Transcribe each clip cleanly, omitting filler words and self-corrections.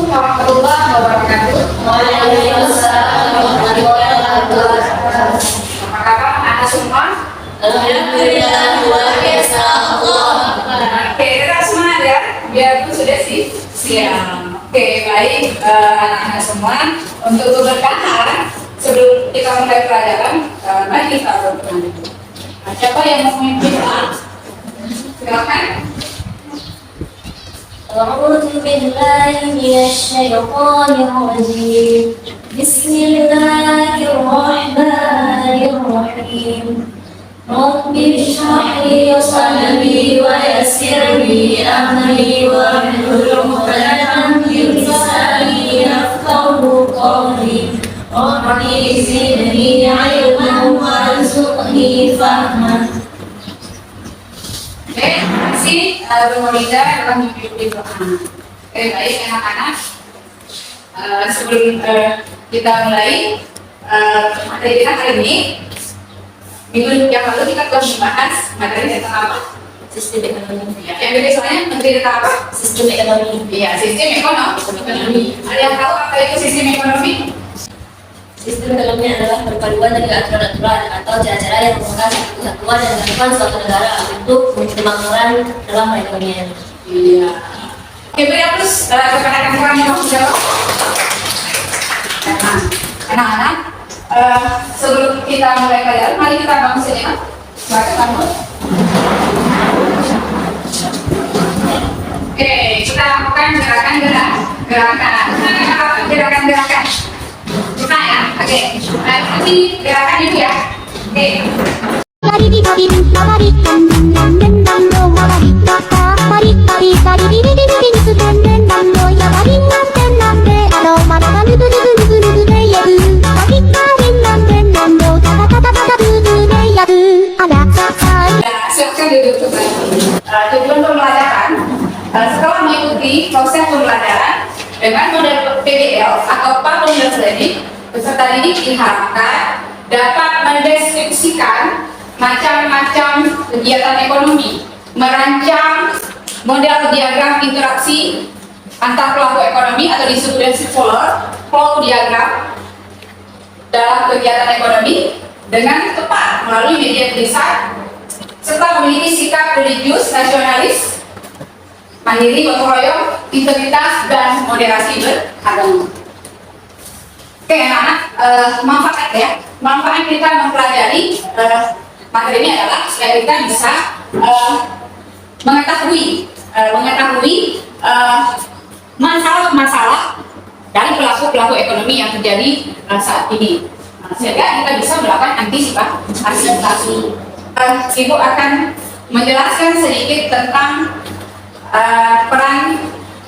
warahmatullahi wabarakatuh. Waalaikumsalam warahmatullahi wabarakatuh. Apa kabar anak semua? Alhamdulillah luar biasa Allah. Oke, kita semangat ya, biar aku sudah siap. Oke, baik anak-anak semua. Untuk keberkahan sebelum kita mulai pelajaran, mari kita berdoa. Nah, siapa yang mau memimpin doa? Silakan. أعوذ بالله من الشيطان الرجيم بسم الله الرحمن الرحيم رب اشرح لي صدري ويسر لي أمري واحلل عقدة من لساني يفقهوا قولي رب زدني علما وارزقني فهما. Oke, terima kasih Bu Nurida telah memimpin doa. Oke, baik anak-anak. Sebelum kita mulai materi kita kali ini, minggu yang lalu kita telah membahas materi tentang apa? Sistem ekonomi. Ya, yang biasanya materi tentang apa? Sistem ekonomi. Iya, sistem ekonomi. Ada yang tahu apa itu sistem ekonomi? Sistem ekonomi adalah perpaduan dari aturan-aturan atau cara-cara yang merupakan kesatuan dan kesatuan suatu negara untuk kemakmuran dalam perekonomian. Iya. Oke, beri aplaus kepada kawan-kawan yang mau jawab. Anak-anak, sebelum kita mulai pelajaran, mari kita bangun sejenak. Silakan bangun. Oke, kita lakukan gerakan-gerakan. Buka ya, oke. Nanti gerakan itu ya. Oke. Silakan duduk kembali. Tujuan pembelajaran setelah mengikuti proses pembelajaran dengan model PBL atau Public Learning, peserta didik diharapkan dapat mendeskripsikan macam-macam kegiatan ekonomi, merancang model diagram interaksi antar pelaku ekonomi atau disebut dengan flow diagram dalam kegiatan ekonomi dengan tepat melalui media tulisan, serta memiliki sikap religius, nasionalis, mandiri, gotong royong, integritas, dan moderasi beragama. Oke anak-anak, manfaat kita mempelajari materi ini adalah supaya kita bisa mengetahui masalah-masalah dari pelaku-pelaku ekonomi yang terjadi saat ini, sehingga kita bisa melakukan antisipasi. Ibu akan menjelaskan sedikit tentang peran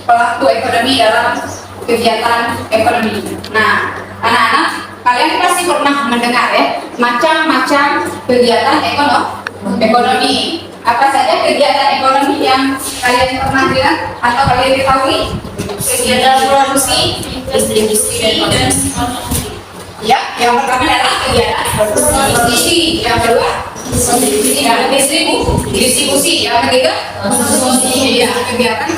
pelaku ekonomi dalam kegiatan ekonomi. Nah, anak-anak, kalian pasti pernah mendengar ya macam-macam kegiatan ekonomi. Apa saja kegiatan ekonomi yang kalian pernah lihat atau kalian ketahui? Kegiatan produksi, distribusi, dan Ya, yang pertama adalah kegiatan produksi, yang kedua distribusi, yang ketiga konsumsi. Ya, kegiatan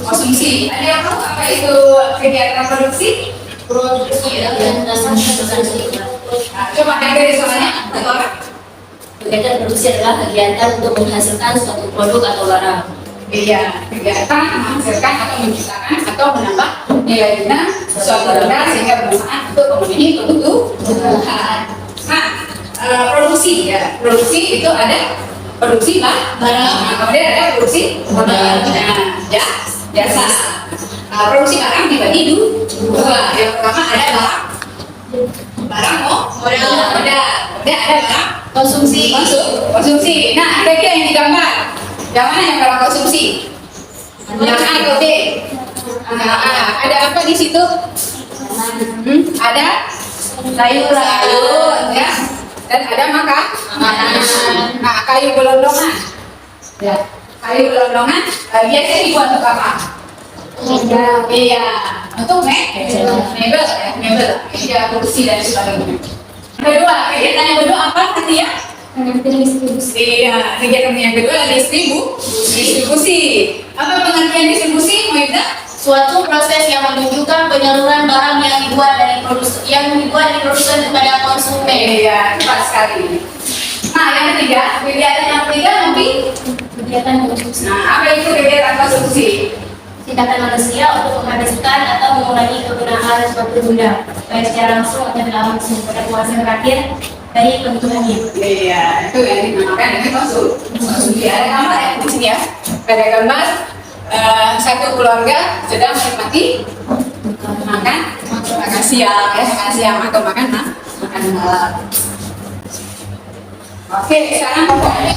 konsumsi. Ada yang tahu apa itu kegiatan produksi? Produksi adalah konsumsi. Coba yang dari soalnya, Kegiatan produksi adalah kegiatan untuk menghasilkan suatu produk atau barang. iya, kegiatan menghasilkan atau menciptakan atau menambah nilai guna suatu benda sehingga bermanfaat untuk memenuhi kebutuhan. Nah, produksi itu ada produksi barang, kemudian ada produksi jasa. Produksi barang dibagi dua. Yang pertama ada barang modal, kemudian ada barang konsumsi. Nah, ada yang digambar. Yang mana yang barang konsumsi? Yang A atau D? Ada apa di situ? Ada sayur, ya. Dan ada makanan. Nah, kayu gelondongan. Ya. Kayu gelondongan biasanya dibuat untuk apa? Iya, untuk mebel, meja kursi dan sebagainya. Kedua, kegiatan yang kedua apa tadi ya? Iya, kegiatan yang kedua distribusi. Apa pengertian distribusi? Mau suatu proses yang menunjukkan penyaluran barang yang dibuat dari produsen kepada konsumen. Iya, tepat sekali. Nah, yang ketiga, kegiatan lebih. Kegiatan konsumsi. Nah, apa itu kegiatan konsumsi? Tindakan manusia untuk menghabiskan atau mengurangi kegunaan suatu benda, baik secara langsung atau tidak langsung pada penguasaan terakhir dari kebutuhannya. Iya, itu yang dinamakan dengan konsumsi. Ada gambar ya di sini ya. Ada gambar satu keluarga sedang menikmati makan siang atau makan malam. Oke, sekarang pokoknya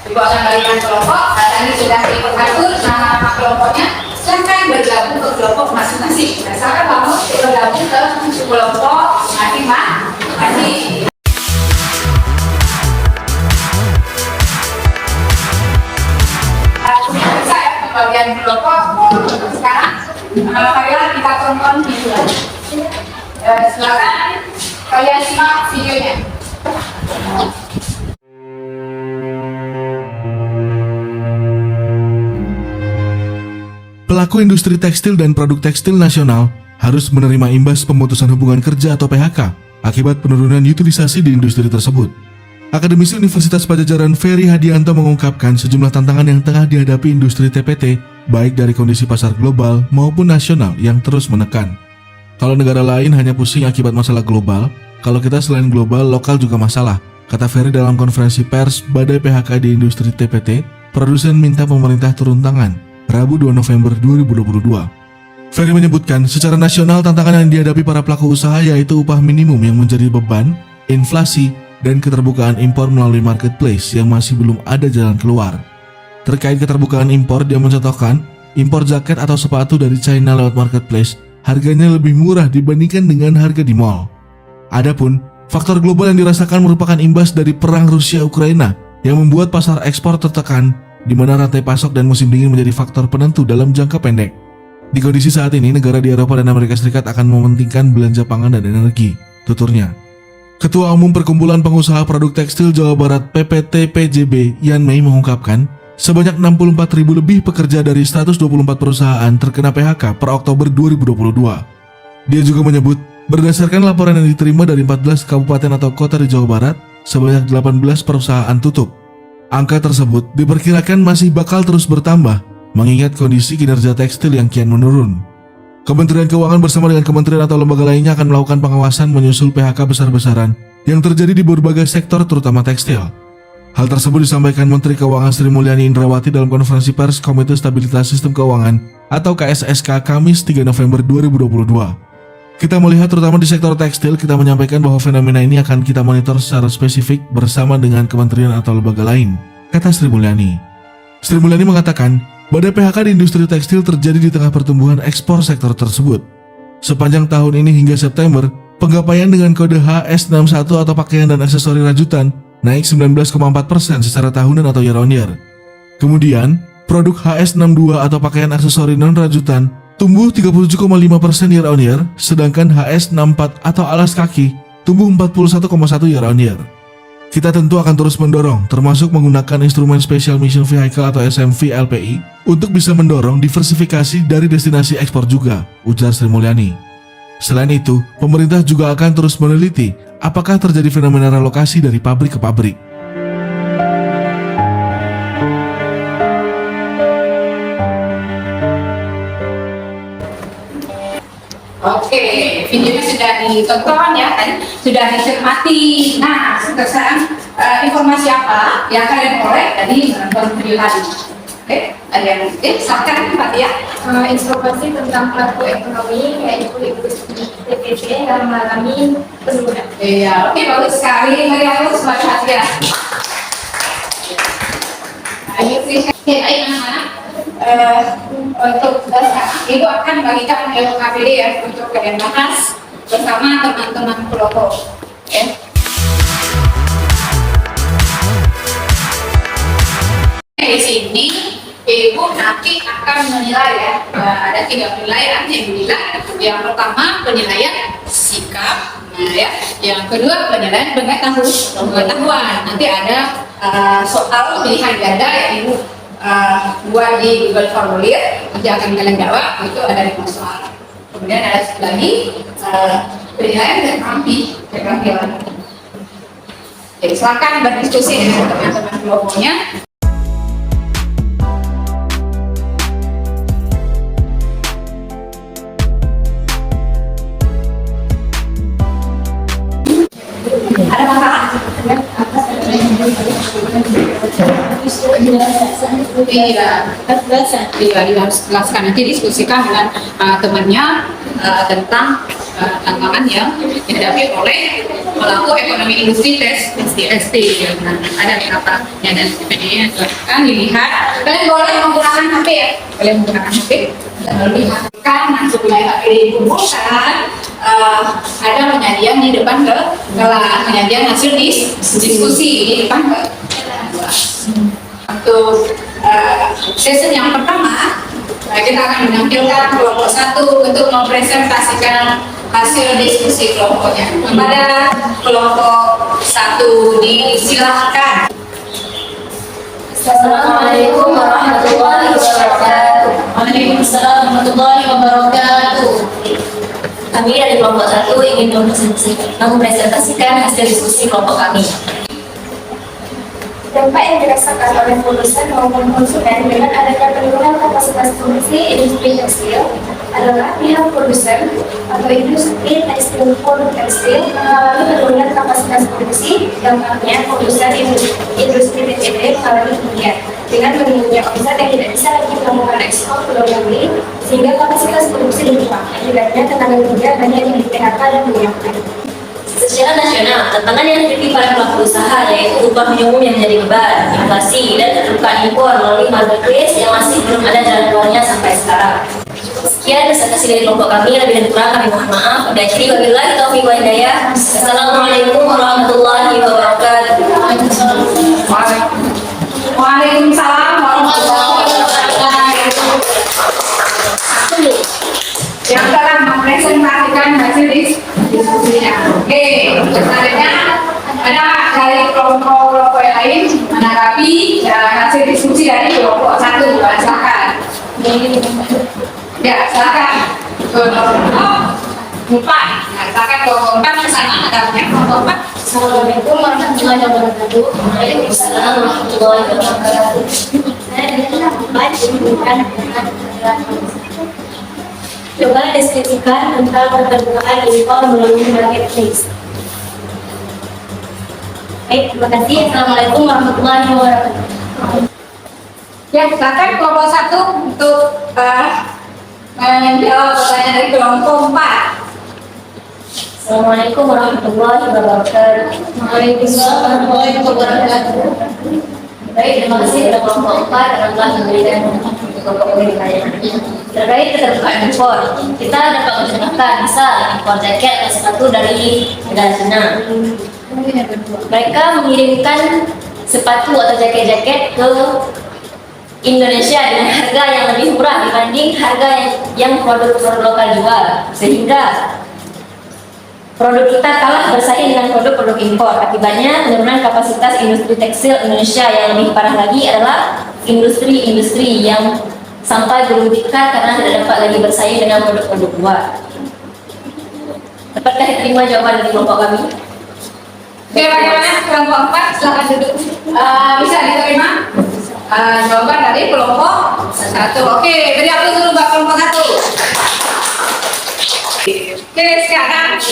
Ibu akan berikan kelompok. Tadi sudah diatur nama kelompoknya. Silakan bergabung ke kelompok masing-masing. Silakan kamu bergabung ke kelompok masing-masing. Saya pembagian kelompok. Sekarang marilah kita tonton video. Silakan kalian simak videonya. Pelaku industri tekstil dan produk tekstil nasional harus menerima imbas pemutusan hubungan kerja atau PHK akibat penurunan utilisasi di industri tersebut. Akademisi Universitas Padjadjaran Ferry Hadianto mengungkapkan sejumlah tantangan yang tengah dihadapi industri TPT, baik dari kondisi pasar global maupun nasional yang terus menekan. Kalau negara lain hanya pusing akibat masalah global, kalau kita selain global, lokal juga masalah, kata Ferry dalam konferensi pers Badai PHK di industri TPT, produsen minta pemerintah turun tangan. Rabu 2 November 2022. Ferry menyebutkan secara nasional tantangan yang dihadapi para pelaku usaha yaitu upah minimum yang menjadi beban, inflasi, dan keterbukaan impor melalui marketplace yang masih belum ada jalan keluar. Terkait keterbukaan impor, dia mencontohkan impor jaket atau sepatu dari China lewat marketplace harganya lebih murah dibandingkan dengan harga di mall. Adapun faktor global yang dirasakan merupakan imbas dari perang Rusia-Ukraina yang membuat pasar ekspor tertekan, di mana rantai pasok dan musim dingin menjadi faktor penentu dalam jangka pendek. Di kondisi saat ini, negara di Eropa dan Amerika Serikat akan mementingkan belanja pangan dan energi, tuturnya. Ketua Umum Perkumpulan Pengusaha Produk Tekstil Jawa Barat PPT-PJB, Yan Mei mengungkapkan, sebanyak 64.000 lebih pekerja dari 124 perusahaan terkena PHK per Oktober 2022. Dia juga menyebut, berdasarkan laporan yang diterima dari 14 kabupaten atau kota di Jawa Barat, sebanyak 18 perusahaan tutup. Angka tersebut diperkirakan masih bakal terus bertambah, mengingat kondisi kinerja tekstil yang kian menurun. Kementerian Keuangan bersama dengan kementerian atau lembaga lainnya akan melakukan pengawasan menyusul PHK besar-besaran yang terjadi di berbagai sektor terutama tekstil. Hal tersebut disampaikan Menteri Keuangan Sri Mulyani Indrawati dalam konferensi pers Komite Stabilitas Sistem Keuangan atau KSSK Kamis 3 November 2022. Kita melihat terutama di sektor tekstil, kita menyampaikan bahwa fenomena ini akan kita monitor secara spesifik bersama dengan kementerian atau lembaga lain, kata Sri Mulyani. Sri Mulyani mengatakan, badai PHK di industri tekstil terjadi di tengah pertumbuhan ekspor sektor tersebut. Sepanjang tahun ini hingga September, penggapaian dengan kode HS61 atau pakaian dan aksesori rajutan naik 19,4% secara tahunan atau year on year. Kemudian, produk HS62 atau pakaian aksesori non-rajutan tumbuh 37,5% year on year, sedangkan HS64 atau alas kaki tumbuh 41,1 year on year. Kita tentu akan terus mendorong, termasuk menggunakan instrumen Special Mission Vehicle atau SMV LPI, untuk bisa mendorong diversifikasi dari destinasi ekspor juga, ujar Sri Mulyani. Selain itu, pemerintah juga akan terus meneliti apakah terjadi fenomena relokasi dari pabrik ke pabrik. Oke, videonya sudah ditonton ya kan, sudah dicermati. Nah, sekarang informasi apa yang kalian peroleh tadi menonton video tadi? Oke, ada yang silakan Pak ya. Informasi tentang pelaku ekonomi yaitu industri TPT yang mengalami penurunan. Iya, oke bagus sekali. Mari aku sebagai hadiah. Ayo, anak-anak. Untuk sekarang Ibu akan bagikan LKPD ya untuk kalian bahas bersama teman-teman kelompok. Di sini Ibu nanti akan menilai ya, ada 3 penilaian yang dinilai. Yang pertama penilaian sikap, nah ya. Yang kedua penilaian pengetahuan. Nanti ada soal pilihan ganda yang Ibu buat di Google Formulir, nanti akan kalian jawab, itu ada 5 soal. Kemudian ada lagi penilaian dan rapi, jadi silakan berdiskusi dengan teman-teman kelompoknya. Ada masalah? Iya, harus jelaskan, nanti diskusikan dengan temannya tentang tantangan yang dihadapi oleh pelaku ekonomi industri tes ST. Nah, ada beberapa yang dan sebagainya. Kan dilihat, kalian boleh menggunakan HP ya, kalian menggunakan HP dan melihat kan supaya HP dikumpulkan. Ada penyajian di depan kelas, penyajian hasil diskusi di depan kelas. Untuk sesi yang pertama, kita akan menampilkan kelompok 1 untuk mempresentasikan hasil diskusi kelompoknya. Kepada kelompok 1 disilahkan. Assalamualaikum warahmatullahi wabarakatuh. Waalaikumsalam warahmatullahi wabarakatuh. Kami dari kelompok 1 ingin mempresentasikan hasil diskusi kelompok kami. Dampak yang dirasakan oleh produsen maupun konsumen dengan adanya penurunan kapasitas produksi industri tekstil adalah pihak produsen atau industri tekstil produk tekstil mengalami penurunan kapasitas produksi. Dampaknya produsen industri TTP mengalami kerugian dengan menurunnya omset yang tidak bisa lagi melakukan ekspor ke luar negeri sehingga kapasitas produksi berkurang. Akibatnya tenaga kerja banyak yang di PHK dan menyiapkan. Secara nasional, tantangan yang dihadapi para pelaku usaha yaitu upah minimum yang menjadi beban, inflasi, dan keterbukaan impor melalui marketplace yang masih belum ada jalan keluarnya sampai sekarang. Sekian presentasi dari kelompok kami, lebih dan kurang kami mohon maaf. Wabillahi taufiq wal hidayah. Assalamualaikum warahmatullahi wabarakatuh. Waalaikumsalam warahmatullahi wabarakatuh. Yang telah mempresentasikan hasil diskusinya. Oke, selanjutnya ada dari kelompok yang lain menanggapi hasil diskusi dari kelompok 1. Silakan. Ya, silakan. Kelompok 4. Nah, silakan kelompok 4 ke sana. Ada kelompok 4. Assalamualaikum warahmatullahi wabarakatuh. Waalaikumsalam warahmatullahi wabarakatuh. Saya dari kelompok 4 memberikan coba deskripsikan tentang keterbukaan impor melalui marketplace. Baik, terima kasih. Assalamualaikum warahmatullahi wabarakatuh. Ya, silakan kelompok 1 untuk menjawab pertanyaan dari kelompok 4. Assalamualaikum warahmatullahi wabarakatuh. Waalaikumsalam warahmatullahi wabarakatuh. Baik, terima kasih kepada kelompok 4 karena telah memberikan kelompok pendidikannya. Terkait keterbukaan impor, kita dapat mencontohkan misal impor jaket atau sepatu dari negara Cina. Mereka mengirimkan sepatu atau jaket-jaket ke Indonesia dengan harga yang lebih murah dibanding harga yang produk lokal jual, sehingga produk kita kalah bersaing dengan produk-produk impor. Akibatnya penurunan kapasitas industri tekstil Indonesia. Yang lebih parah lagi adalah industri-industri yang sampai gulung tikar karena tidak dapat lagi bersaing dengan produk-produk luar. Dapatkah diterima jawaban dari kelompok kami? Oke, bagaimana kelompok 4? Silakan duduk. Bisa diterima jawaban dari kelompok 1. Oke, beri aplaus dulu buat kelompok 1. Oke, sekarang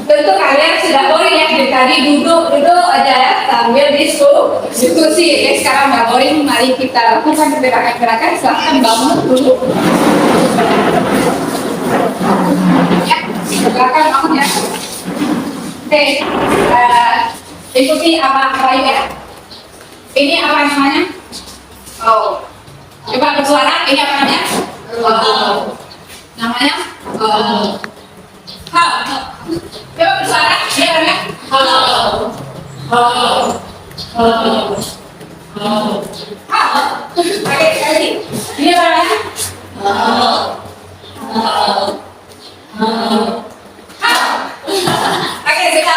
tentu kalian sudah boring ya dari tadi duduk aja ya sambil diskusi. Oke, sekarang nggak boring, mari kita lakukan gerakan-gerakan. Silahkan bangun dulu. Ya, silakan bangun ya. Oke, ikuti apa ya? Ini apa namanya? Oh, coba bersuara. Ini apa namanya? Oh, namanya? Oh, coba bersuara. Ini namanya? Oke, sekali. Ini apa namanya? Oke, kita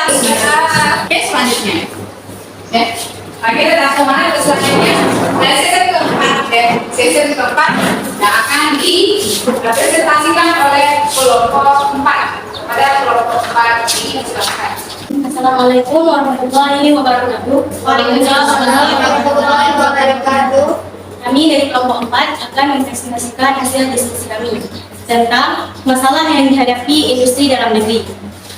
oke selanjutnya. Ya, kita langsung mana ke selanjutnya? Nah, saya sesi keempat yang akan dipresentasikan oleh kelompok 4. Pada kelompok 4 ini silakan. Assalamualaikum warahmatullahi wabarakatuh. Waalaikumsalam warahmatullahi wabarakatuh. Kami dari kelompok 4 akan mempresentasikan hasil diskusi kami tentang masalah yang dihadapi industri dalam negeri.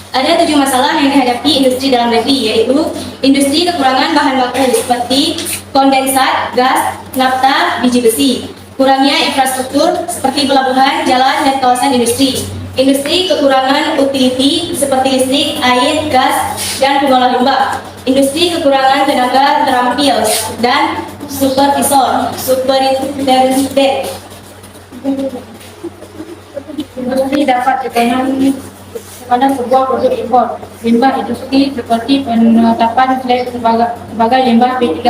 Ada 7 masalah yang dihadapi industri dalam negeri, yaitu industri kekurangan bahan baku seperti kondensat, gas, nafta, biji besi, kurangnya infrastruktur seperti pelabuhan, jalan, dan kawasan industri, industri kekurangan utility seperti listrik, air, gas, dan pengolah limbah, industri kekurangan tenaga terampil, dan supervisor, superintendent. Industri dapat ekonomi kepada sebuah produk impor. Limbah industri seperti penetapan slag sebagai limbah B3.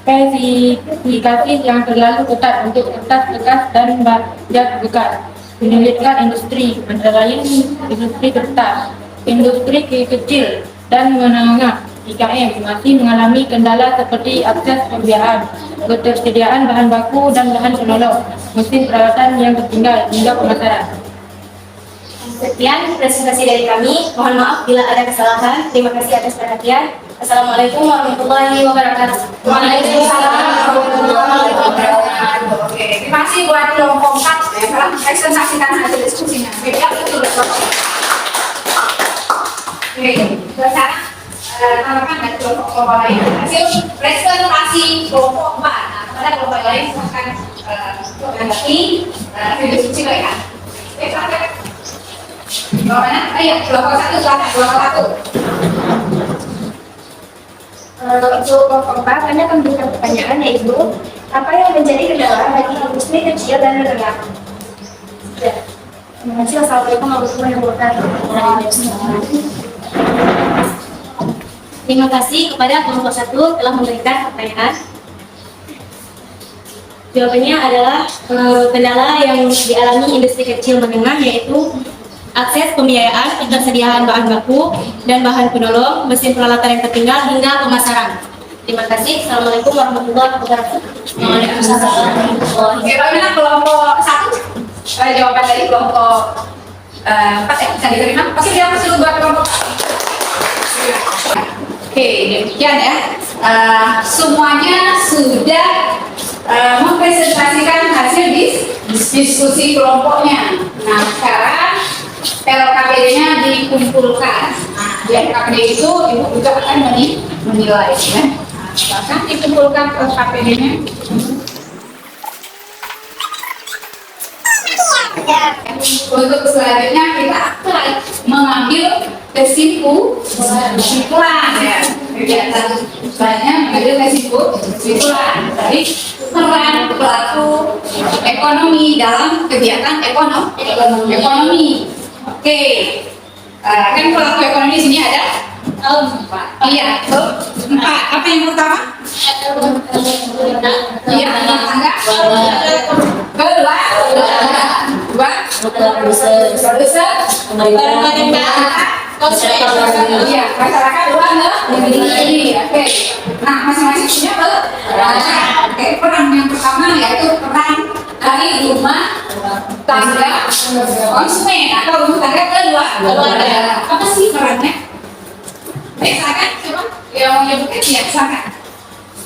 Spesifikasi yang terlalu ketat untuk kertas bekas dan baja bekas. Menyulitkan industri, antara lain industri kertas, industri kecil dan menengah IKM masih mengalami kendala seperti akses pembiayaan, ketersediaan bahan baku dan bahan penolong, mesin peralatan yang tertinggal hingga pemasaran. Sekian presentasi dari kami. Mohon maaf bila ada kesalahan. Terima kasih atas perhatian. Assalamualaikum warahmatullahi wabarakatuh. Waalaikumsalam warahmatullahi wabarakatuh. Oke, terima kasih buat kelompok 4 yang telah presentasikan hasil diskusinya. Beda betul. Oke, sekarang tambahkan dari kelompok lain hasil presentasi kelompok 4. Nah, kepada kelompok lain silahkan menanggapi hasil diskusi mereka. Oke, silakan. Kelompok mana? Ayo, kelompok 1 silakan. Kelompok 1. Untuk kelompok 4, kami akan memberikan pertanyaan, yaitu apa yang menjadi kendala bagi industri kecil dan menengah? Ya. Terima kasih. Assalamualaikum warahmatullahi wabarakatuh. Terima kasih kepada kelompok 1 telah memberikan pertanyaan. Jawabannya adalah kendala yang dialami industri kecil menengah, yaitu akses pembiayaan, ketersediaan bahan baku dan bahan penolong, mesin peralatan yang tertinggal hingga pemasaran. Terima kasih. Assalamualaikum warahmatullahi wabarakatuh. Waalaikumsalam. Oke, bagaimana kelompok 1? Jawaban dari kelompok 4 ya, bisa diterima? Pasti dia masih buat kelompok 4. Oke, demikian ya. Semuanya sudah mempresentasikan hasil diskusi kelompoknya. Nah, sekarang LKPD-nya dikumpulkan. Nah, di LKPD itu ibu juga akan menilai ya. Nah, silakan dikumpulkan LKPD-nya. Untuk selanjutnya kita akan mengambil kesimpulan ya. Kegiatan selanjutnya mengambil kesimpulan dari peran pelaku ekonomi dalam kegiatan ekonomi. Oke, kan pelaku ekonomi di sini ada 4. Iya, 4. Apa yang pertama? Iya, tangga. Kedua, produser, iya, masyarakat luar negeri. Oke, nah masing-masing punya peran. Oke, peran yang pertama yaitu peran dari rumah tangga konsumen atau rumah tangga keluarga. Apa sih perannya? Silakan, coba yang mau nyebutkan ya, silakan.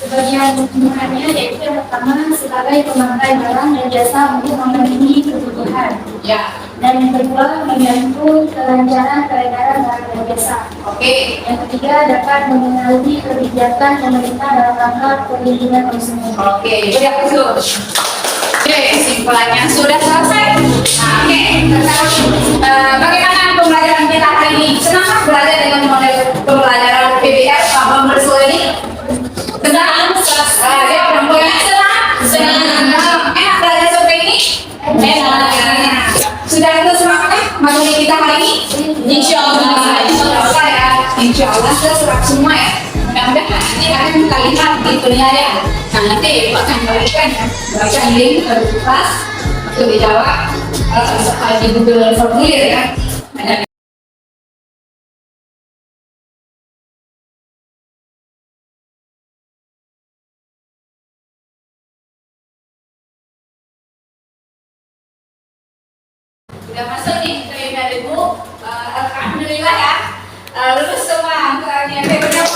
Sebagian kebutuhannya yaitu yang pertama sebagai pemakai barang dan jasa untuk memenuhi kebutuhan. Ya. Dan yang kedua membantu kelancaran peredaran barang dan jasa. Oke. Yang ketiga dapat mengenali kebijakan pemerintah dalam rangka perlindungan konsumen. Oke, jadi apa dulu? Oke, kesimpulannya sudah selesai. Nah, oke. Bagaimana pembelajaran kita hari ini? Senang belajar dengan model pembelajaran PBR Pak Bambang ini? Senang? Ya, perempuannya senang. Enak belajar seperti ini? Enak. Sudah itu semangatnya materi kita hari ini? Insya Allah. Ya. Insya Allah serap semua ya. Mudah-mudahan nanti akan kita lihat di dunia ya. Nah, nanti Ibu akan berikan ya. Berikan link ke kelas untuk dijawab di Google Formulir ya. Udah masuk nih, terima ibu. Alhamdulillah ya, lulus semua angkanya. Lulus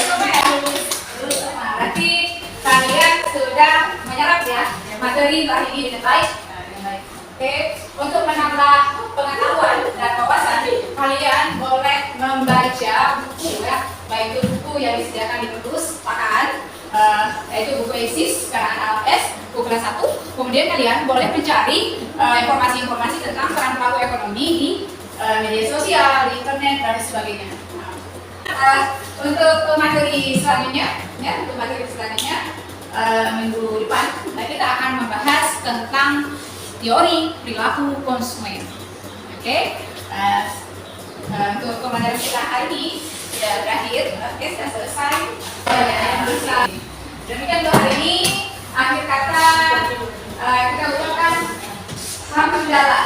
semua ya, lulus semua. Berarti kalian sudah menyerap ya materi hari ini dengan baik. Oke, untuk menambah pengetahuan dan wawasan, kalian boleh membaca buku ya, baik itu buku yang disediakan di perpustakaan, yaitu buku ESIS karena LS, buku kelas 1. Kemudian kalian boleh mencari informasi-informasi tentang peran pelaku ekonomi di media sosial, di internet dan sebagainya. Untuk materi selanjutnya, minggu depan kita akan membahas tentang teori perilaku konsumen. Oke, untuk pembelajaran kita hari ini sudah berakhir. Oke, sudah selesai. Demikian untuk hari ini. Akhir kata kita ucapkan alhamdulillah.